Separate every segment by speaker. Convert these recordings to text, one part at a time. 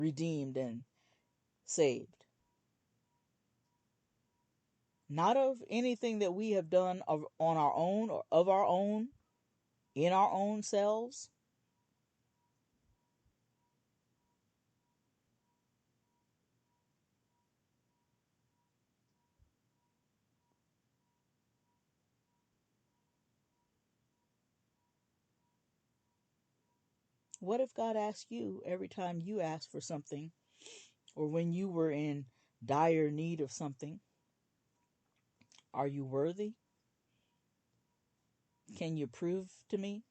Speaker 1: redeemed and saved. Not of anything that we have done on our own or of our own, in our own selves. What if God asked you every time you asked for something, or when you were in dire need of something, are you worthy? Can you prove to me?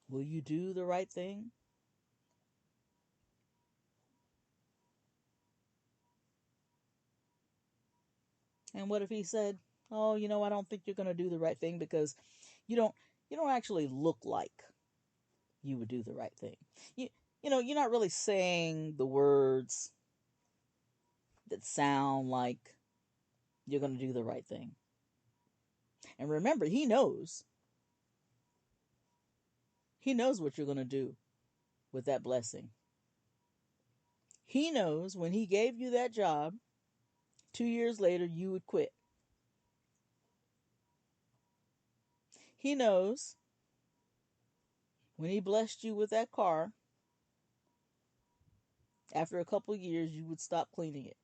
Speaker 1: Will you do the right thing? And what if he said, "Oh, I don't think you're going to do the right thing because you don't you don't actually look like you would do the right thing. You you're not really saying the words that sound like you're going to do the right thing." And remember, he knows. He knows what you're going to do with that blessing. He knows when he gave you that job, 2 years later you would quit. He knows when he blessed you with that car, after a couple of years you would stop cleaning it.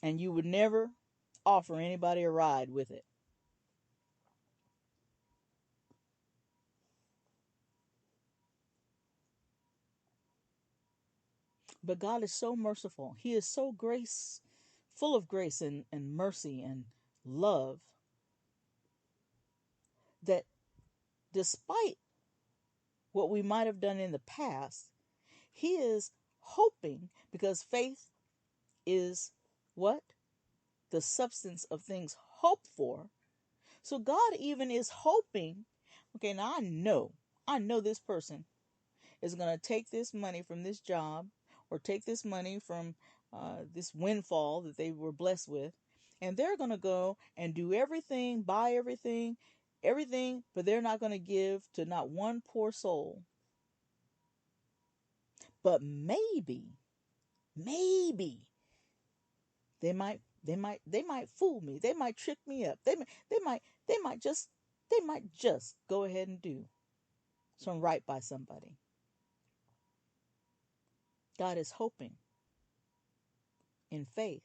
Speaker 1: And you would never offer anybody a ride with it. But God is so merciful. He is so full of grace and mercy and love, that despite what we might have done in the past, he is hoping, because faith is what? The substance of things hoped for. So God even is hoping, okay, now I know this person is going to take this money from this job, or take this money from this windfall that they were blessed with, and they're going to go and do everything, buy everything, but they're not going to give to not one poor soul. But maybe they might fool me. They might trick me up. They might just go ahead and do some right by somebody. God is hoping in faith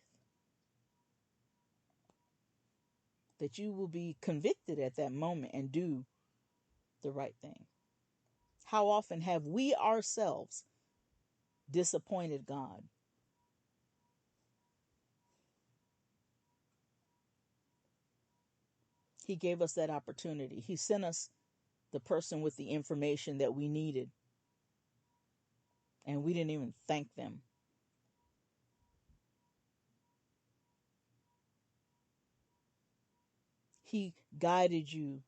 Speaker 1: that you will be convicted at that moment and do the right thing. How often have we ourselves disappointed God? He gave us that opportunity. He sent us the person with the information that we needed, and we didn't even thank them. He guided you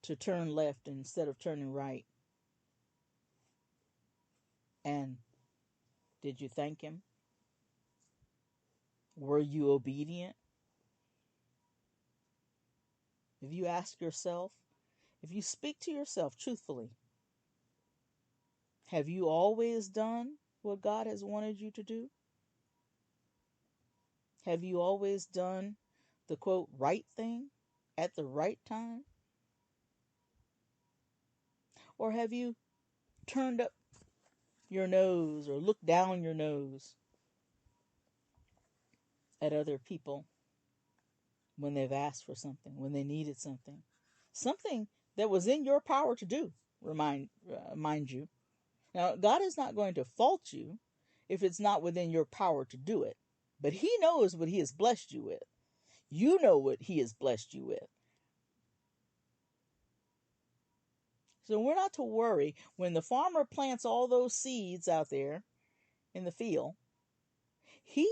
Speaker 1: to turn left instead of turning right. And did you thank him? Were you obedient? If you ask yourself, if you speak to yourself truthfully, have you always done what God has wanted you to do? Have you always done the quote right thing at the right time? Or have you turned up your nose or looked down your nose at other people when they've asked for something, when they needed something that was in your power to do, mind you. Now, God is not going to fault you if it's not within your power to do it, but he knows what he has blessed you with. You know what he has blessed you with. So we're not to worry when the farmer plants all those seeds out there in the field. He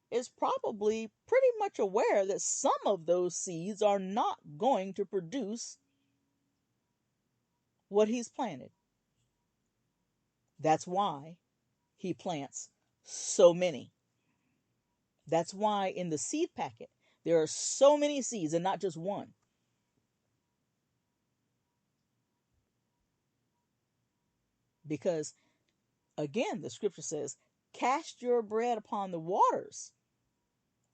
Speaker 1: is probably pretty much aware that some of those seeds are not going to produce what he's planted. That's why he plants so many. That's why in the seed packet there are so many seeds and not just one. Because, again, the scripture says, cast your bread upon the waters,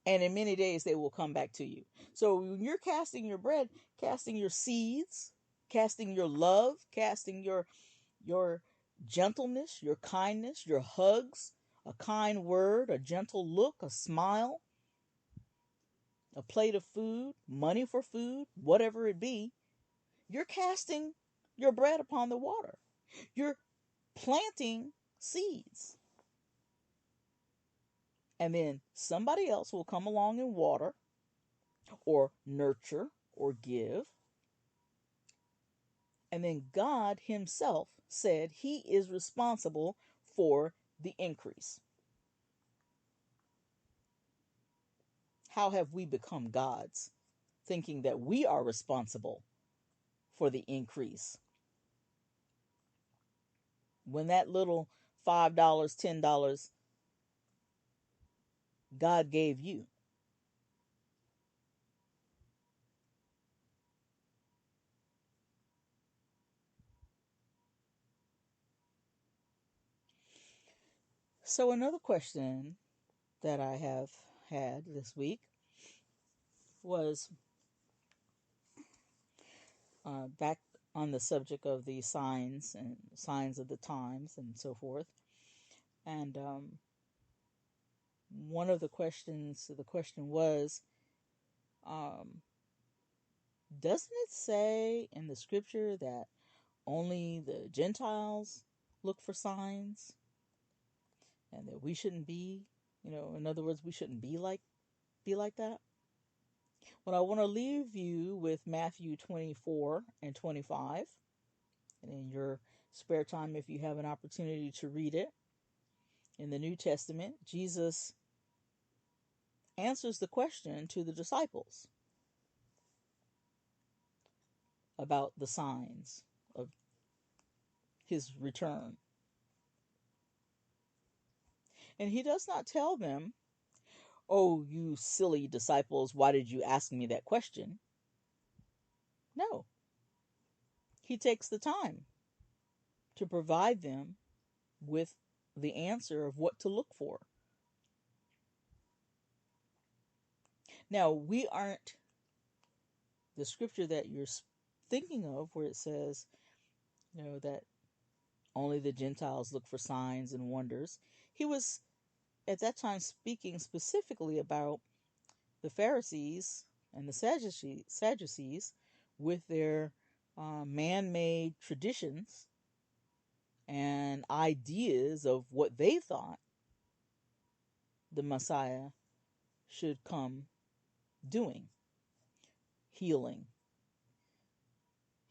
Speaker 1: and in many days they will come back to you. So when you're casting your bread, casting your seeds, casting your love, casting your gentleness, your kindness, your hugs, a kind word, a gentle look, a smile, a plate of food, money for food, whatever it be, you're casting your bread upon the water. You're planting seeds. And then somebody else will come along and water or nurture or give. And then God Himself said He is responsible for the increase. How have we become gods, thinking that we are responsible for the increase? When that little $5, $10 God gave you. So, another question that I have had this week was back on the subject of the signs and signs of the times and so forth. And one of the question was, um, doesn't it say in the scripture that only the Gentiles look for signs, and that we shouldn't be, in other words, we shouldn't be like that? Well, I want to leave you with Matthew 24 and 25. And in your spare time, if you have an opportunity to read it, in the New Testament, Jesus answers the question to the disciples about the signs of His return. And He does not tell them, "Oh, you silly disciples, why did you ask me that question?" No. He takes the time to provide them with the answer of what to look for. Now, we aren't the scripture that you're thinking of, where it says, that only the Gentiles look for signs and wonders. He was at that time speaking specifically about the Pharisees and the Sadducees with their man-made traditions and ideas of what they thought the Messiah should come doing: healing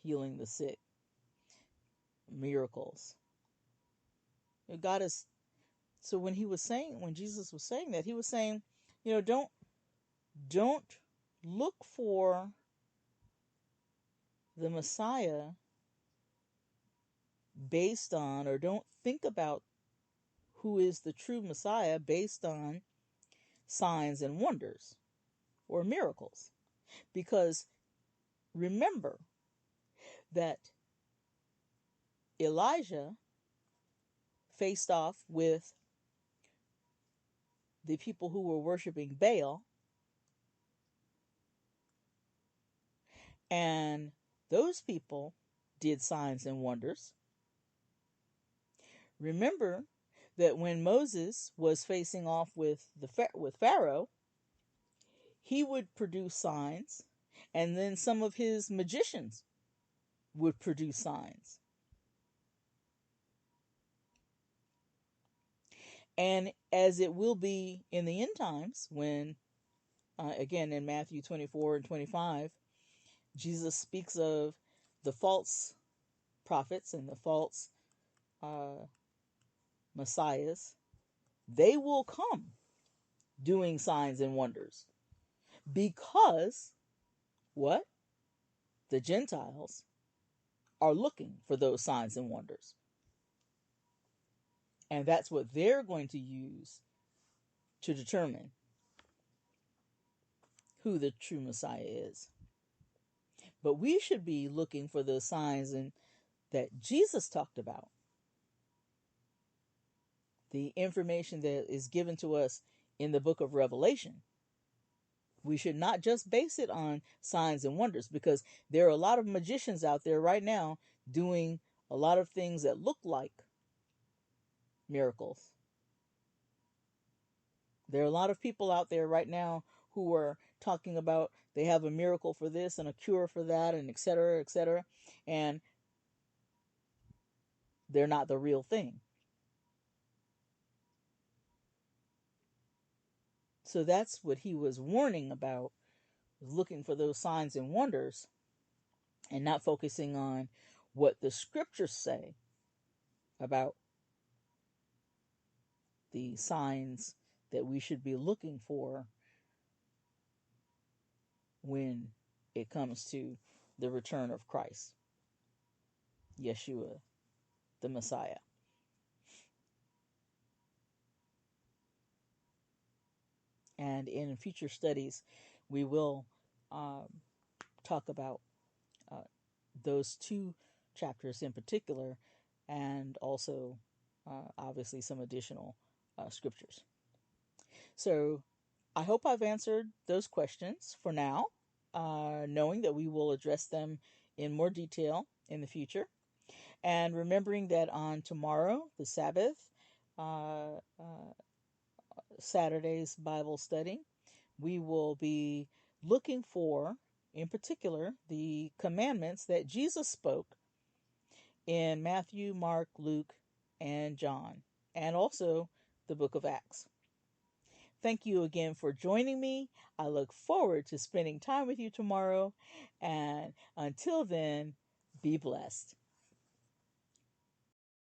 Speaker 1: the sick, miracles. God is so when Jesus was saying that, He was saying, don't look for the Messiah based on, or don't think about who is the true Messiah based on signs and wonders or miracles. Because remember that Elijah faced off with the people who were worshiping Baal, and those people did signs and wonders. Remember that when Moses was facing off with Pharaoh, he would produce signs, and then some of his magicians would produce signs. And as it will be in the end times, when, again, in Matthew 24 and 25, Jesus speaks of the false prophets and the false messiahs. They will come doing signs and wonders because what? The Gentiles are looking for those signs and wonders. And that's what they're going to use to determine who the true Messiah is. But we should be looking for the signs that Jesus talked about. the information that is given to us in the book of Revelation. We should not just base it on signs and wonders, because there are a lot of magicians out there right now doing a lot of things that look like miracles. There are a lot of people out there right now who are talking about they have a miracle for this and a cure for that, and et cetera, et cetera. And they're not the real thing. So that's what he was warning about, was looking for those signs and wonders and not focusing on what the scriptures say about the signs that we should be looking for when it comes to the return of Christ, Yeshua, the Messiah. And in future studies, we will talk about uh, those two chapters in particular, and also obviously some additional scriptures. So I hope I've answered those questions for now, knowing that we will address them in more detail in the future. And remembering that on tomorrow, the Sabbath, Saturday's Bible study, we will be looking for, in particular, the commandments that Jesus spoke in Matthew, Mark, Luke, and John, and also the book of Acts. Thank you again for joining me. I look forward to spending time with you tomorrow. And until then, be blessed.